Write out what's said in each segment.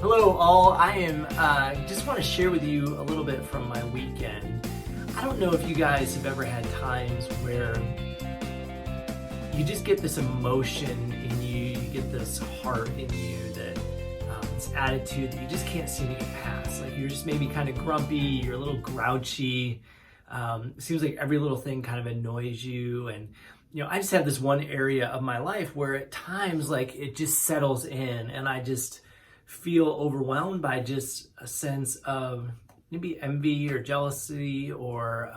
Hello all, I am just want to share with you a little bit from my weekend. I don't know if you guys have ever had times where you just get this emotion in you get this heart in you that this attitude that you just can't seem to get past. Like you're just maybe kind of grumpy, you're a little grouchy. It seems like every little thing kind of annoys you. And I just have this one area of my life where at times like it just settles in and I just feel overwhelmed by just a sense of maybe envy or jealousy or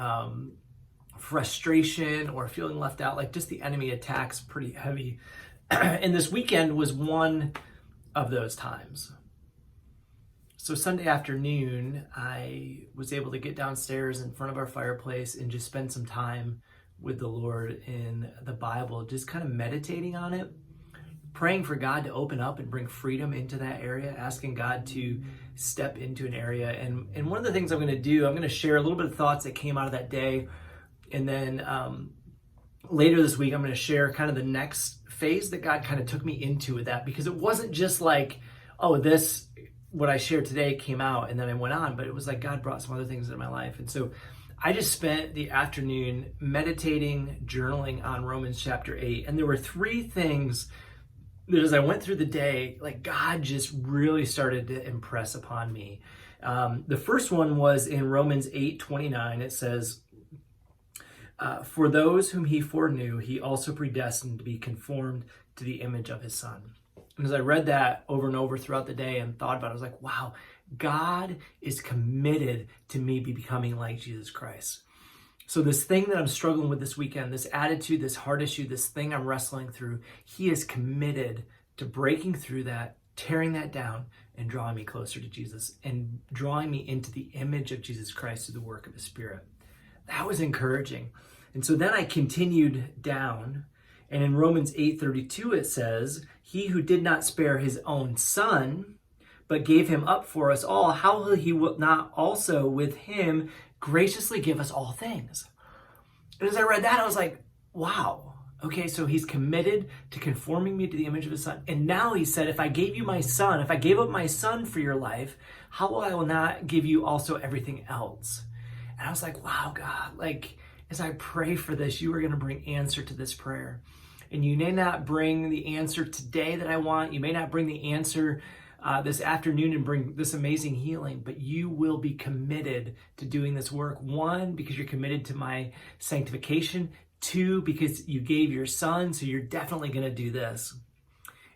frustration or feeling left out. Like just the enemy attacks pretty heavy. And this weekend was one of those times. So Sunday afternoon, I was able to get downstairs in front of our fireplace and just spend some time with the Lord in the Bible, just kind of meditating on it, praying for God to open up and bring freedom into that area, asking God to step into an area. And one of the things I'm going to do, I'm going to share a little bit of thoughts that came out of that day. And then later this week, I'm going to share kind of the next phase that God kind of took me into with that, because it wasn't just like, oh, what I shared today came out and then I went on, but it was like God brought some other things into my life. And so I just spent the afternoon meditating, journaling on Romans chapter 8. And there were three things that as I went through the day, like God just really started to impress upon me. The first one was in Romans 8:29. It says, for those whom he foreknew, he also predestined to be conformed to the image of his son. And as I read that over and over throughout the day and thought about it, I was like, wow, God is committed to me becoming like Jesus Christ. So this thing that I'm struggling with this weekend, this attitude, this heart issue, this thing I'm wrestling through, he is committed to breaking through that, tearing that down, and drawing me closer to Jesus and drawing me into the image of Jesus Christ through the work of his Spirit. That was encouraging. And so then I continued down, and in Romans 8:32 it says, he who did not spare his own son, but gave him up for us all, how will he not also with him graciously give us all things? And as I read that, I was like, wow, okay, so he's committed to conforming me to the image of his son. And now he said, if I gave you my son, if I gave up my son for your life, how will I not give you also everything else? And I was like, wow, God, like as I pray for this, you are going to bring answer to this prayer. And you may not bring the answer today that I want. You may not bring the answer this afternoon and bring this amazing healing, but you will be committed to doing this work. One, because you're committed to my sanctification. Two, because you gave your son, so you're definitely going to do this.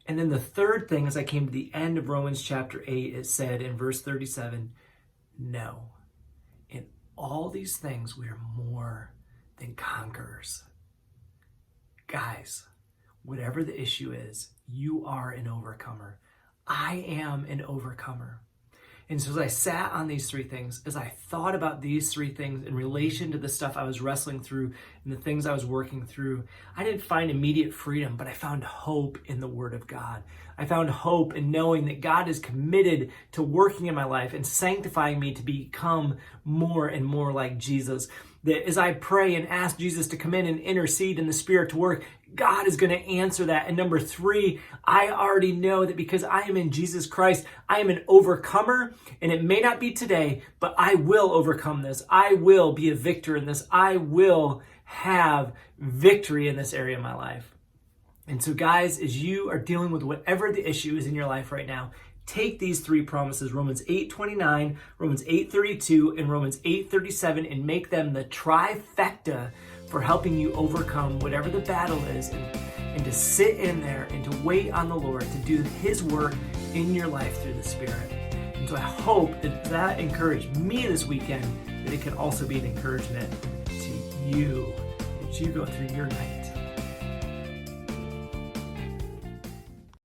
And then the third thing, as I came to the end of Romans chapter 8, it said in verse 37, no, in all these things we are more than conquerors. Guys, whatever the issue is, you are an overcomer. I am an overcomer. And so as I sat on these three things, as I thought about these three things in relation to the stuff I was wrestling through and the things I was working through, I didn't find immediate freedom, but I found hope in the Word of God. I found hope in knowing that God is committed to working in my life and sanctifying me to become more and more like Jesus. That as I pray and ask Jesus to come in and intercede in the Spirit to work, God is going to answer that. And number three, I already know that because I am in Jesus Christ, I am an overcomer. And it may not be today, but I will overcome this. I will be a victor in this. I will have victory in this area of my life. And so guys, as you are dealing with whatever the issue is in your life right now, take these three promises, Romans 8:29, Romans 8:32, and Romans 8:37, and make them the trifecta for helping you overcome whatever the battle is, and to sit in there and to wait on the Lord to do his work in your life through the Spirit. And so I hope that encouraged me this weekend, that it can also be an encouragement to you as you go through your night.